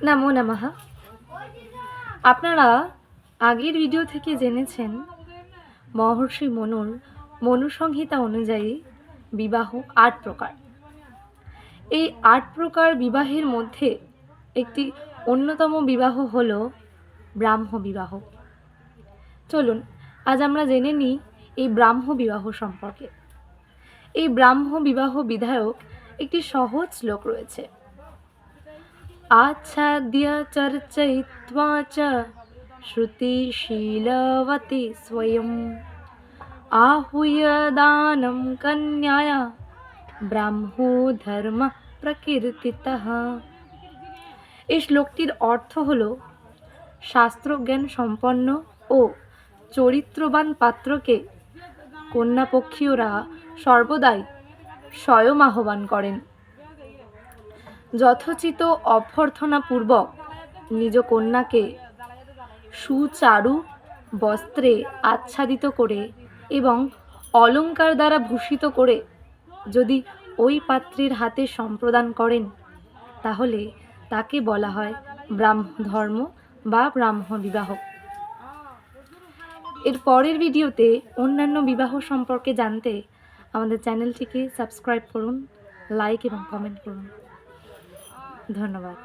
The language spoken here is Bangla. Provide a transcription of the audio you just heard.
নমো নমঃ। আপনারা আগের ভিডিও থেকে জেনেছেন মহর্ষি মনুর মনুসংহিতা অনুযায়ী বিবাহ ৮ প্রকার। এই ৮ প্রকার বিবাহের মধ্যে একটি অন্যতম বিবাহ হল ব্রাহ্ম বিবাহ। চলুন আজ আমরা জেনে নিই এই ব্রাহ্ম বিবাহ সম্পর্কে। এই ব্রাহ্ম বিবাহ বিধায়ক একটি সহজ শ্লোক রয়েছে। आच्छाद्य चर्चयित्वा च श्रुतिशीलवती स्वयम् आहूय दानं कन्याया ব্রাহ্মো ধর্ম প্রকীর্তিতঃ। এই শ্লোকটির অর্থ হল শাস্ত্রজ্ঞান সম্পন্ন ও চরিত্রবান পাত্রকে কন্যাপক্ষীয়রা সর্বদাই স্বয়ং আহ্বান করেন। যথোচিত অভ্যর্থনাপূর্বক নিজ কন্যাকে সুচারু বস্ত্রে আচ্ছাদিত করে এবং অলঙ্কার দ্বারা ভূষিত করে যদি ওই পাত্রীর হাতে সম্প্রদান করেন তাহলে তাকে বলা হয় ব্রাহ্ম ধর্ম বা ব্রাহ্ম বিবাহ। এর পরের ভিডিওতে অন্যান্য বিবাহ সম্পর্কে জানতে আমাদের চ্যানেলটিকে সাবস্ক্রাইব করুন, লাইক এবং কমেন্ট করুন। ধন্যবাদ।